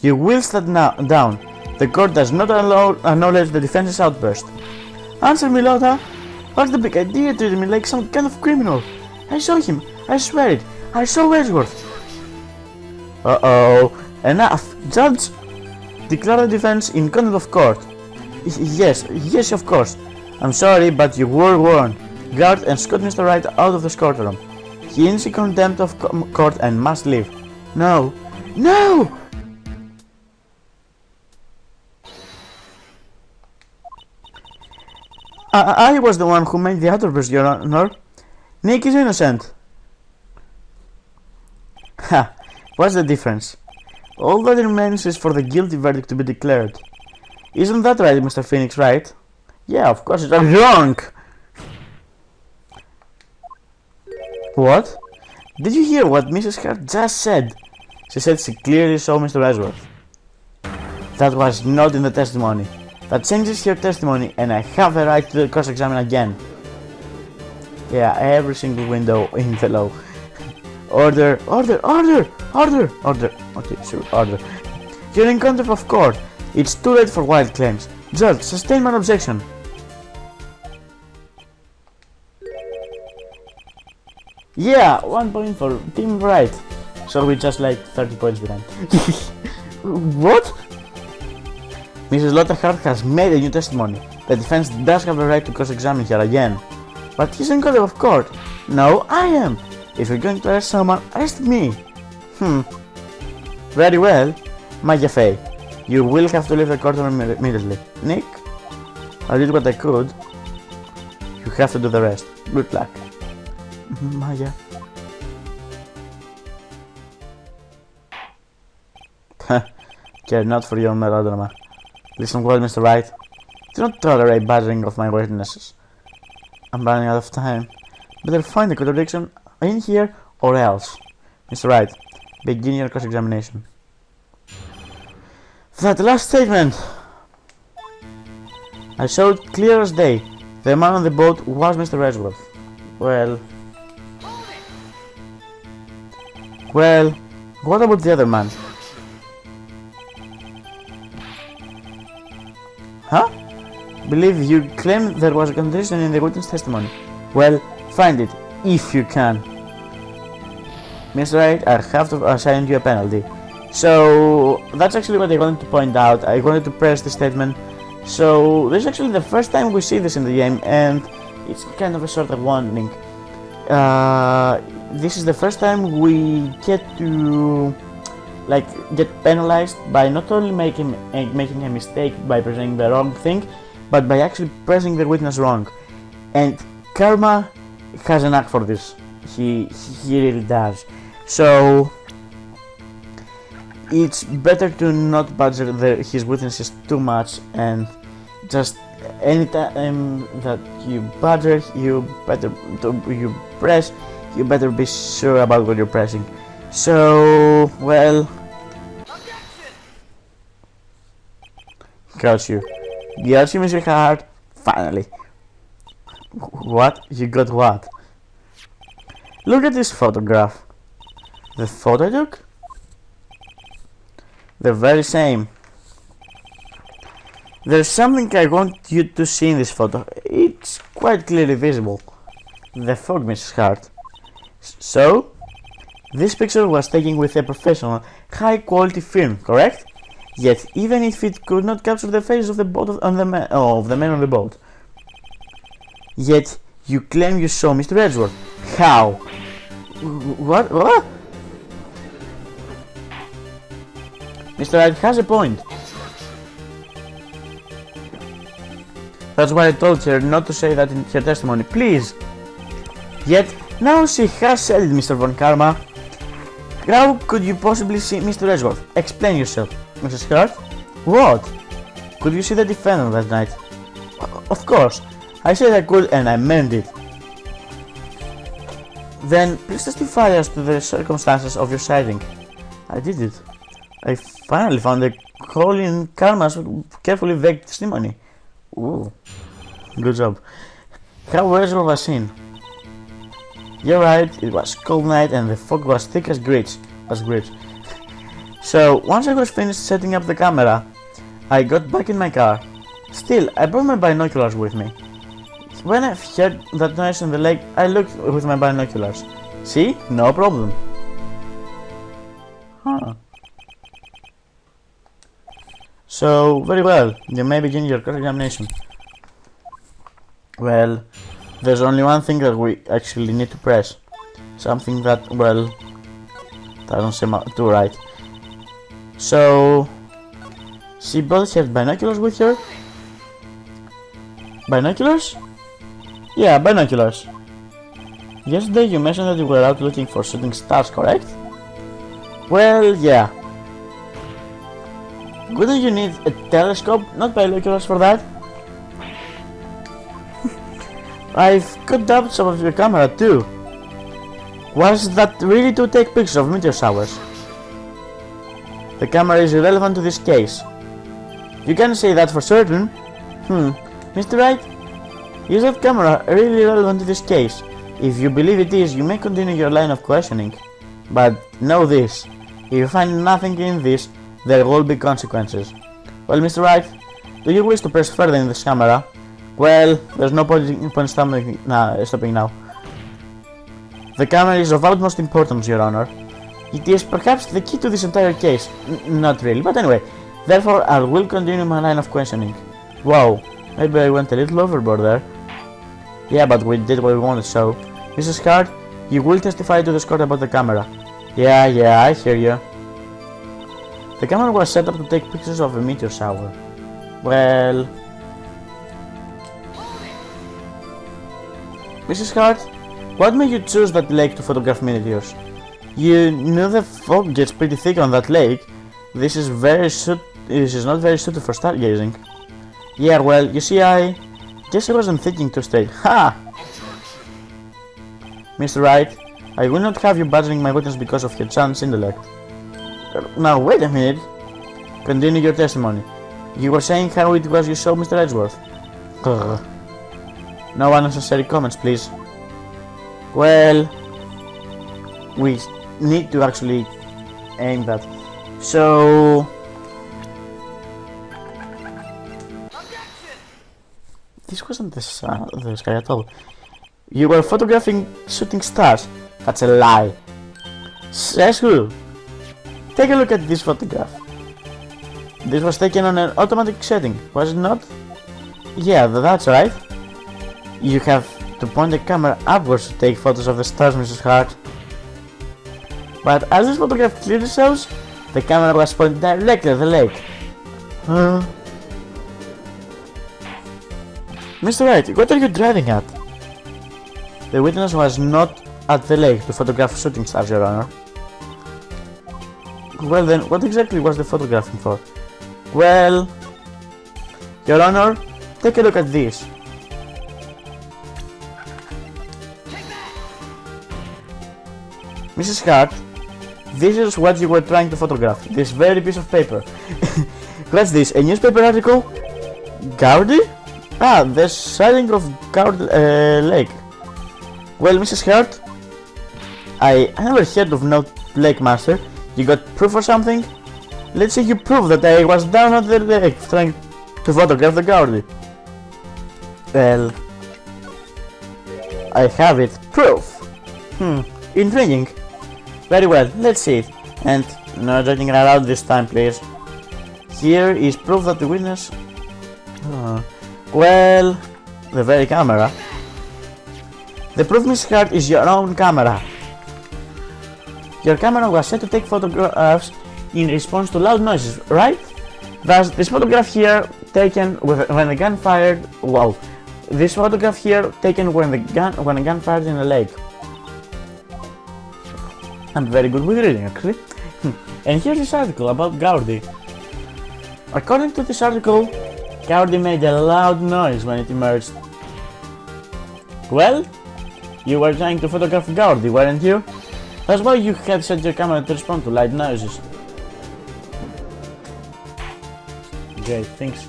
You will stand down. The court does not acknowledge the defense's outburst. Answer me, Lotta. What's the big idea treating me like some kind of criminal? I saw him. I swear it. I saw Edgeworth. Uh-oh. Enough. Judge, declare the defense in contempt of court. Yes, of course. I'm sorry, but you were warned. Guard and escort Mr. Wright out of the courtroom. He is in contempt of court and must leave. No. No! I was the one who made the outburst, Your Honor. Nick is innocent. Ha! What's the difference? All that remains is for the guilty verdict to be declared. Isn't that right, Mr. Phoenix, right? Yeah, of course it's wrong! What? Did you hear what Mrs. Hart just said? She said she clearly saw Mr. Edgeworth. That was not in the testimony. That changes your testimony and I have the right to cross-examine again. Yeah, every single window in the law. Order. Okay, sure, order. You're in contempt of court. It's too late for wild claims. Judge, sustain my objection. Yeah, 1 point for Team Wright. So we just like 30 points behind. What? Mrs. Lotta Hart has made a new testimony. The defense does have the right to cross-examine her again. But he's in contempt of court. No, I am. If you're going to arrest someone, arrest me. Very well. Maya Fey, you will have to leave the courtroom immediately. Nick, I did what I could. You have to do the rest. Good luck. Maya. Care not for your melodrama. Listen well, Mr. Wright. Do not tolerate badgering of my witnesses. I'm running out of time. Better find the contradiction in here or else. Mr. Wright, begin your cross-examination. That last statement! I saw it clear as day. The man on the boat was Mr. Edgeworth. Well, what about the other man? Huh? Believe you claim there was a contradiction in the witness testimony. Well, find it, if you can. Mr. Wright, I have to assign you a penalty. So, that's actually what I wanted to point out. I wanted to press the statement. So, this is actually the first time we see this in the game, and it's kind of a sort of warning. This is the first time we get to get penalized by not only making a mistake by pressing the wrong thing, but by actually pressing the witness wrong. And Karma has an knack for this. He really does. So it's better to not badger his witnesses too much, and just anytime that you badger, you better be sure about what you're pressing. So, well, got you, Mr. Hart. Finally. What? You got what? Look at this photograph. The photo I took? The very same. There's something I want you to see in this photo. It's quite clearly visible. The fog, Mrs. Hart. So, this picture was taken with a professional, high-quality film, correct? Yet, even if it could not capture the face of the man on the boat, yet you claim you saw Mr. Edgeworth. How? What? Mr. Wright has a point. That's why I told her not to say that in her testimony, please. Yet, now she has said it, Mr. Von Karma. How could you possibly see Mr. Edgeworth? Explain yourself, Mrs. Hart. What? Could you see the defendant that night? Of course. I said I could and I meant it. Then, please testify as to the circumstances of your sighting. I did it. I finally found a hole in Karma's carefully vague testimony. Ooh, good job. How Edgeworth was seen? You're right, it was cold night and the fog was thick as grits. So, once I was finished setting up the camera, I got back in my car. Still, I brought my binoculars with me. When I heard that noise in the lake, I looked with my binoculars. See? No problem. Huh. So, very well, you may begin your cross-examination. Well, there's only one thing that we actually need to press. Something that, well, doesn't seem too right. So, she both had binoculars with her? Binoculars? Yeah, binoculars. Yesterday you mentioned that you were out looking for shooting stars, correct? Well, yeah. Wouldn't you need a telescope, not binoculars for that? I've got doubts about your camera too. Was that really to take pictures of meteor showers? The camera is irrelevant to this case. You can say that for certain. Mr. Wright, is that camera really relevant to this case? If you believe it is, you may continue your line of questioning. But know this, if you find nothing in this, there will be consequences. Well, Mr. Wright, do you wish to press further in this camera? Well, there's no point stopping now. The camera is of utmost importance, Your Honor. It is perhaps the key to this entire case. Not really, but anyway. Therefore, I will continue my line of questioning. Wow, maybe I went a little overboard there. Yeah, but we did what we wanted, so... Mrs. Hart, you will testify to the court about the camera. Yeah, I hear you. The camera was set up to take pictures of a meteor shower. Well... Mrs. Hart, what made you choose that lake to photograph meteors? You knew the fog gets pretty thick on that lake. This is not very suited for stargazing. Yeah, well, you see, I guess I wasn't thinking too straight. Ha! Mr. Wright, I will not have you badgering my witness because of her chance intellect. Now, wait a minute. Continue your testimony. You were saying how it was you saw Mr. Edgeworth. No unnecessary comments, please. Well, we need to actually aim that. So... This wasn't the sky at all. You were photographing shooting stars. That's a lie. Says who? Take a look at this photograph. This was taken on an automatic setting, was it not? Yeah, that's right. You have to point the camera upwards to take photos of the stars, Mrs. Hart. But as this photograph clearly shows, the camera was pointed directly at the lake. Mr. Wright, what are you driving at? The witness was not at the lake to photograph shooting stars, Your Honor. Well then, what exactly was the photographing for? Well... Your Honor, take a look at this. Mrs. Hart, this is what you were trying to photograph, this very piece of paper. What's this, a newspaper article? Gowdy? Ah, the sighting of Gowdy Lake. Well, Mrs. Hart, I never heard of no lake master. You got proof or something? Let's see you prove that I was down at the lake trying to photograph the Gowdy. Well, I have it. Proof. Intriguing. Very well, let's see it. And no joking around this time, please. Here is proof that the witness... well, the very camera. The proof, Miss Hart, is your own camera. Your camera was set to take photographs in response to loud noises, right? Thus, this photograph here taken when the gun fired... Wow. This photograph here taken when a gun fired in a lake. I'm very good with reading, actually. And here's this article about Gowdy. According to this article, Gowdy made a loud noise when it emerged. Well, you were trying to photograph Gowdy, weren't you? That's why you had set your camera to respond to loud noises. Great, things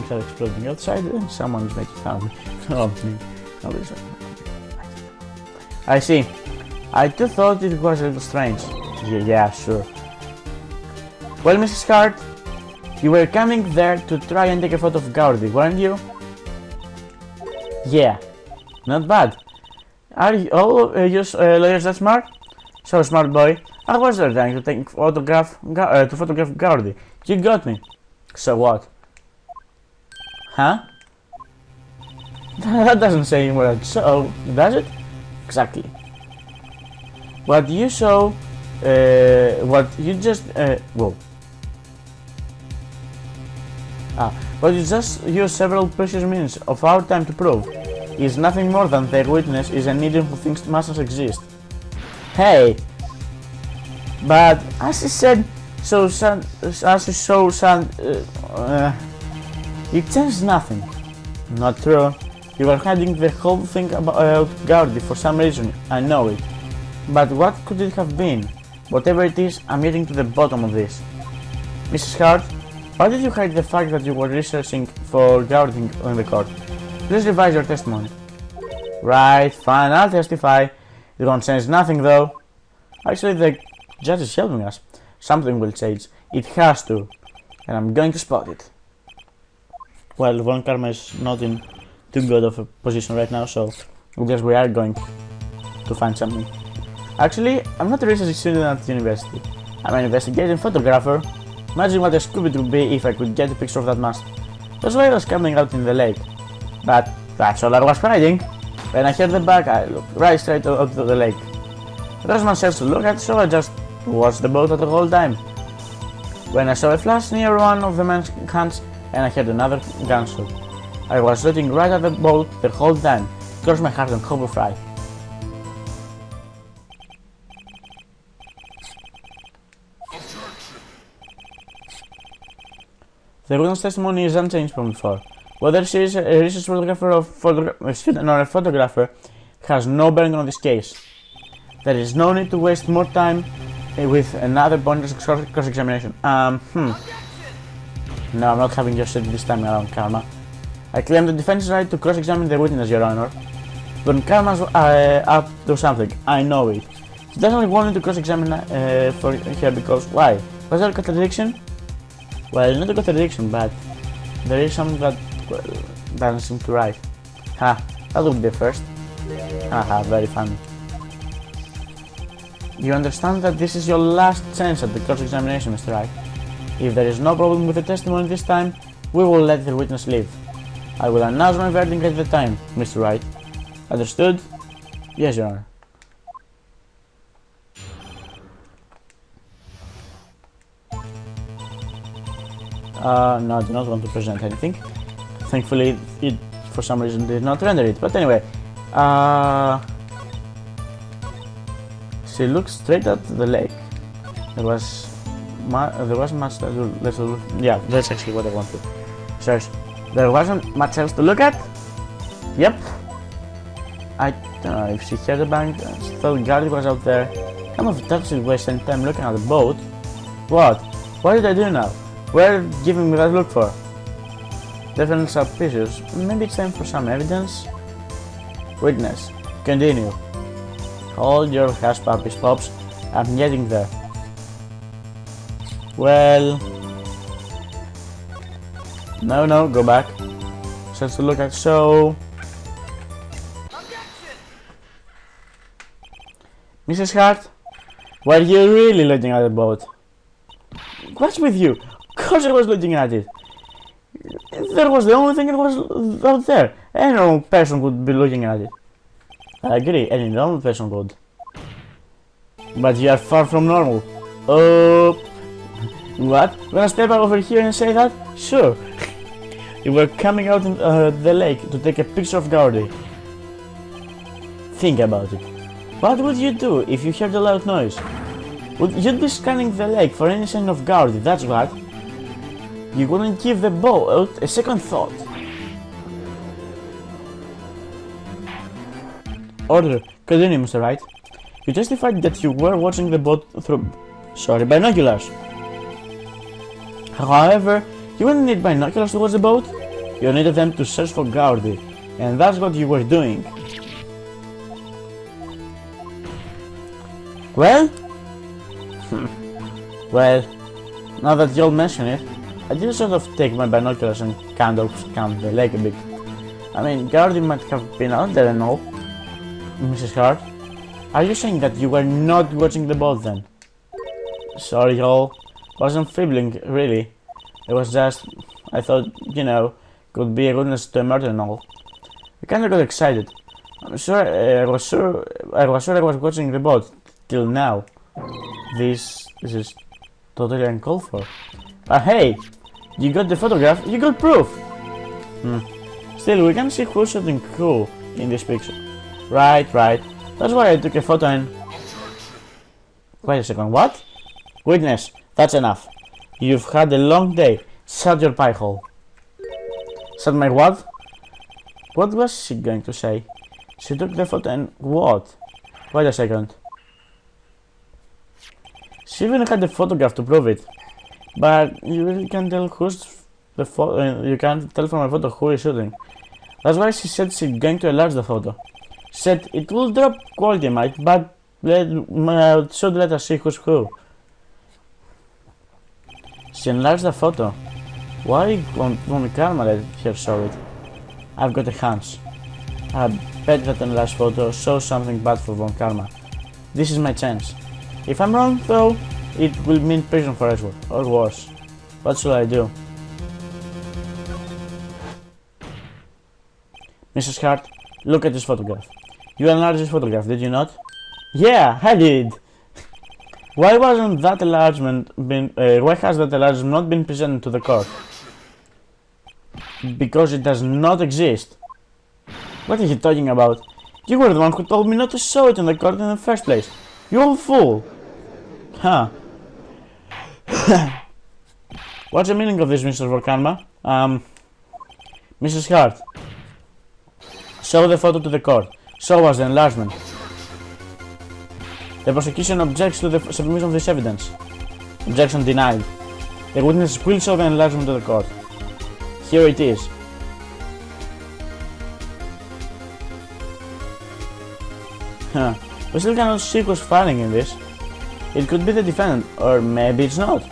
are exploding outside and someone's making fun of me. I see. I too thought it was a little strange. Yeah, sure. Well, Mrs. Hart, you were coming there to try and take a photo of Gaudi, weren't you? Yeah, not bad. Are you all lawyers that smart? So smart, boy. I was there trying to photograph Gaudi. You got me. So what? Huh? That doesn't say a word. So, does it? Exactly. What you saw, what you just, whoa. What you just used several precious minutes of our time to prove is nothing more than their witness is an idiot who thinks masters exist. Hey! But, as he said, it changed nothing. Not true. You were hiding the whole thing about Gaudi for some reason, I know it. But what could it have been? Whatever it is, I'm getting to the bottom of this. Mrs. Hart, why did you hide the fact that you were researching for Gaudi in the court? Please revise your testimony. Right, fine, I'll testify. It won't change nothing though. Actually, the judge is helping us. Something will change. It has to. And I'm going to spot it. Well, Von Karma is not in too good of a position right now, so I guess we are going to find something. Actually, I'm not a research student at university. I'm an investigating photographer. Imagine what a Scooby would be if I could get a picture of that mask. That's why I was coming out in the lake. But that's all I was hiding. When I heard the bag, I looked right straight out to the lake. There was much else to look at, so I just watched the boat the whole time. When I saw a flash near one of the men's hands, and I heard another gunshot. I was looking right at the boat the whole time. Crossed my heart on Harbor Fry. The witness testimony is unchanged from before. Whether she is a research photographer or a student or a photographer has no bearing on this case. There is no need to waste more time with another pointless cross-examination. No, I'm not having your shit this time around, Karma. I claim the defense's right to cross-examine the witness, Your Honor. But Karma's up to something, I know it. He doesn't want me to cross-examine for her because, why? Was there a contradiction? Well, not a contradiction, but there is something that doesn't seem to right. Ha, that would be first. Haha, very funny. You understand that this is your last chance at the cross-examination, Mr. Wright. If there is no problem with the testimony this time, we will let the witness leave. I will announce my verdict at the time, Mr. Wright. Understood? Yes, Your Honor. No, I do not want to present anything. Thankfully, it for some reason did not render it. But anyway, she looked straight at the lake. There was much to yeah, that's actually what I wanted. Search. There wasn't much else to look at? Yep. I don't know if she heard the bang and she thought Gaudi was out there. Some of the taxis wasting time looking at the boat. What? What did I do now? What are you giving me that look for? Definitely suspicious. Maybe it's time for some evidence? Witness. Continue. Hold your hush puppies, Pops. I'm getting there. Well... No, go back. Just to look at, so... Mrs. Hart, were you really looking at the boat? What's with you? Of course I was looking at it. That was the only thing that was out there. Any normal person would be looking at it. I agree, any normal person would. But you are far from normal. What? Wanna step over here and say that? Sure. You were coming out in the lake to take a picture of Gaudi. Think about it. What would you do if you heard a loud noise? You'd be scanning the lake for any sign of Gaudi, that's what. You wouldn't give the boat a second thought. Order. Continue, Mr. Wright. You testified that you were watching the boat through... binoculars. However, you wouldn't need binoculars to watch the boat. You needed them to search for Gaudi, and that's what you were doing. Well? Well, Now that you all mention it, I did sort of take my binoculars and kind of scan the lake a bit. I mean, Gardy might have been out there and all. Mrs. Hart, are you saying that you were not watching the boat then? Sorry, y'all. Wasn't fibbling, really. It was just, I thought, you know, could be a witness to a murder and all. I kinda got excited. I was sure I was watching the boat till now. This is totally uncalled for. But hey, you got the photograph, you got proof. Still, we can see who's shooting who in this picture. Right. That's why I took a photo and... Wait a second, what? Witness, that's enough. You've had a long day. Shut your pie hole. Shut my what? What was she going to say? She took the photo and what? Wait a second. She even had the photograph to prove it. But you really can't tell who's the photo. You can't tell from a photo who is shooting. That's why she said she's going to enlarge the photo. She said it will drop quality might, but should let us see who's who. She enlarged the photo. Why won't Karma let her show it? I've got a hunch. I bet that enlarged photo shows something bad for Von Karma. This is my chance. If I'm wrong though, it will mean prison forever, or worse. What should I do? Mrs. Hart, look at this photograph. You enlarged this photograph, did you not? Yeah, I did! Why wasn't that enlargement why has that enlargement not been presented to the court? Because it does not exist. What are you talking about? You were the one who told me not to show it in the court in the first place. You old fool! Huh. What's the meaning of this, Mr. Volkanma? Mrs. Hart. Show the photo to the court. Show us the enlargement. The prosecution objects to the submission of this evidence. Objection denied. The witness will show the enlargement to the court. Here it is. Huh. We still cannot see who's filing in this. It could be the defendant, or maybe it's not.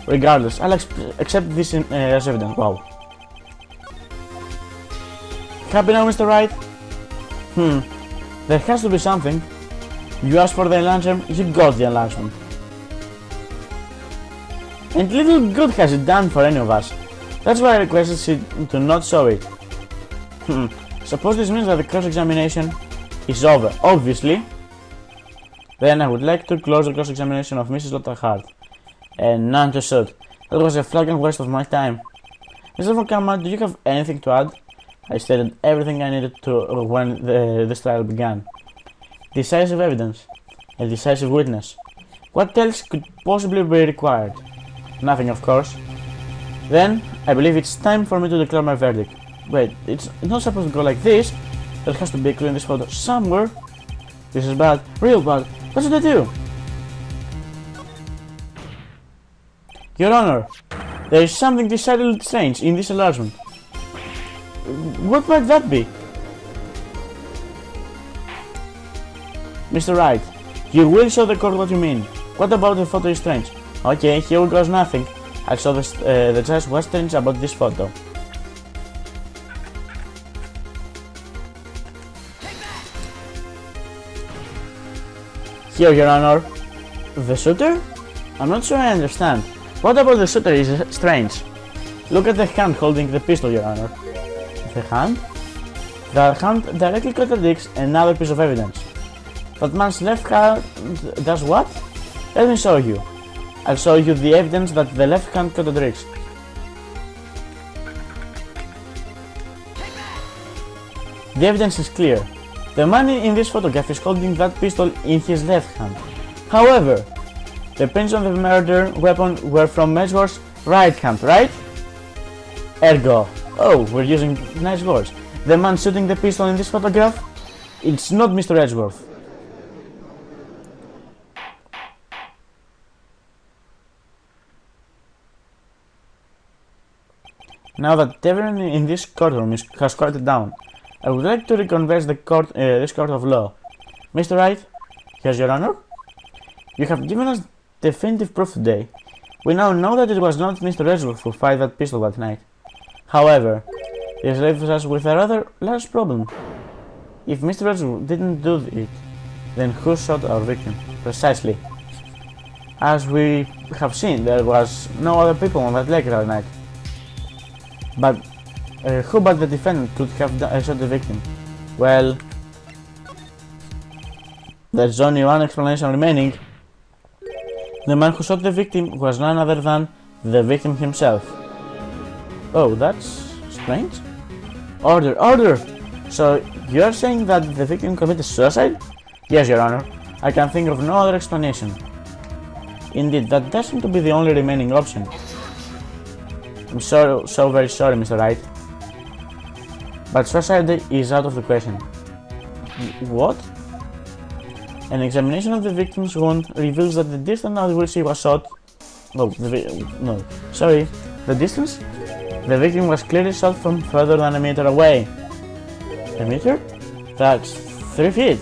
Regardless, I'll accept this as evidence. Wow. Happy now, Mr. Wright? There has to be something. You asked for the enlargement, you got the enlargement. And little good has it done for any of us. That's why I requested she to not show it. Suppose this means that the cross-examination is over, obviously. Then I would like to close the cross-examination of Mrs. Lotta Hart. And none to shoot. That was a flagrant waste of my time. Mr. Volkanma, do you have anything to add? I stated everything I needed to when this trial began. Decisive evidence. A decisive witness. What else could possibly be required? Nothing, of course. Then, I believe it's time for me to declare my verdict. Wait, it's not supposed to go like this. There has to be a clue in this photo somewhere. This is bad, real bad. What should I do? Your Honor, there is something decidedly strange in this enlargement. What might that be? Mr. Wright, you will show the court what you mean. What about the photo is strange? Okay, here goes nothing. I'll show the judge what's strange about this photo. Here, Your Honor. The shooter? I'm not sure I understand. What about the shooter is strange? Look at the hand holding the pistol, Your Honor. The hand? The hand directly contradicts another piece of evidence. That man's left hand does what? Let me show you. I'll show you the evidence that the left hand contradicts. The evidence is clear. The man in this photograph is holding that pistol in his left hand. However, the prints on the murder weapon were from Edgeworth's right hand, right? Ergo. Oh, we're using nice words. The man shooting the pistol in this photograph? It's not Mr. Edgeworth. Now that everyone in this courtroom has quieted down, I would like to reconverse this court of law. Mr. Wright, here's Your Honor. You have given us definitive proof today. We now know that it was not Mr. Edgeworth who fired that pistol that night. However, this leaves us with a rather large problem. If Mr. Edgeworth didn't do it, then who shot our victim? Precisely. As we have seen, there was no other people on that lake that night. But who but the defendant could have shot the victim? Well, there's only one explanation remaining. The man who shot the victim was none other than the victim himself. Oh, that's strange. Order, order! So, you're saying that the victim committed suicide? Yes, Your Honor. I can think of no other explanation. Indeed, that does seem to be the only remaining option. I'm so very sorry, Mr. Wright. But suicide is out of the question. What? An examination of the victim's wound reveals that the distance at which he was shot... The distance? The victim was clearly shot from further than a meter away. A meter? That's 3 feet.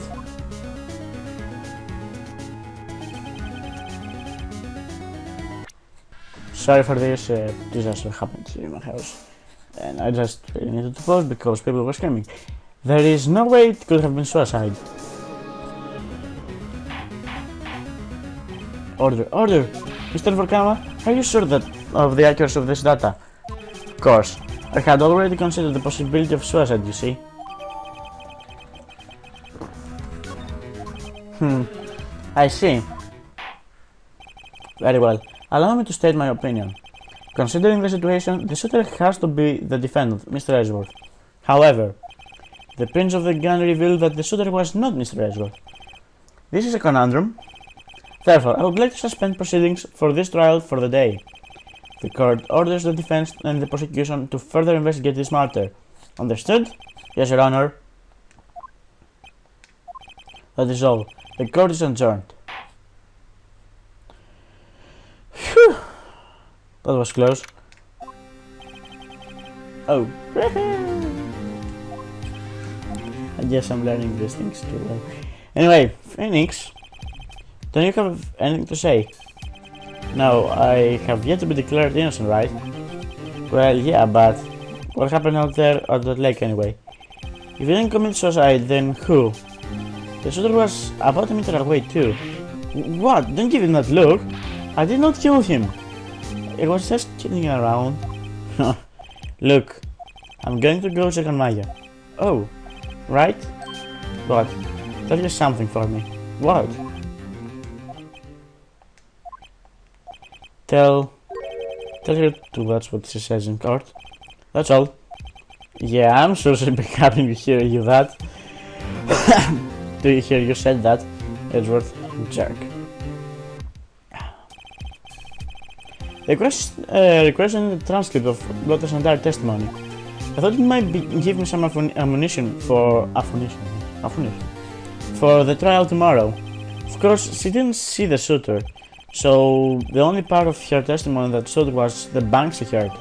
Sorry for this disaster happened in my house. And I just really needed to pause because people were screaming. There is no way it could have been suicide. Order, order! Mr. Vorkama, are you sure of the accuracy of this data? Of course. I had already considered the possibility of suicide, you see. I see. Very well. Allow me to state my opinion. Considering the situation, the shooter has to be the defendant, Mr. Edgeworth. However, the prints of the gun reveal that the shooter was not Mr. Edgeworth. This is a conundrum. Therefore, I would like to suspend proceedings for this trial for the day. The court orders the defense and the prosecution to further investigate this matter. Understood? Yes, Your Honor. That is all. The court is adjourned. Phew. That was close. Oh. I guess I'm learning these things too well. Anyway, Phoenix, don't you have anything to say? No, I have yet to be declared innocent, right? Well, yeah, but what happened out there at that lake anyway? If you didn't commit suicide, then who? The shooter was about a meter away too. What? Don't give him that look. I did not kill him. It was just kidding around. Look, I'm going to go check on Maya. Oh, right? What? Tell you something for me. What? Tell her to watch what she says in court. That's all. Yeah, I'm sure she'll be happy to hear you that. To hear you said that, Edgeworth, you jerk. Requesting the transcript of Lotte's entire testimony. I thought it might give me some ammunition for the trial tomorrow. Of course, she didn't see the shooter, so the only part of her testimony that showed was the bang she heard.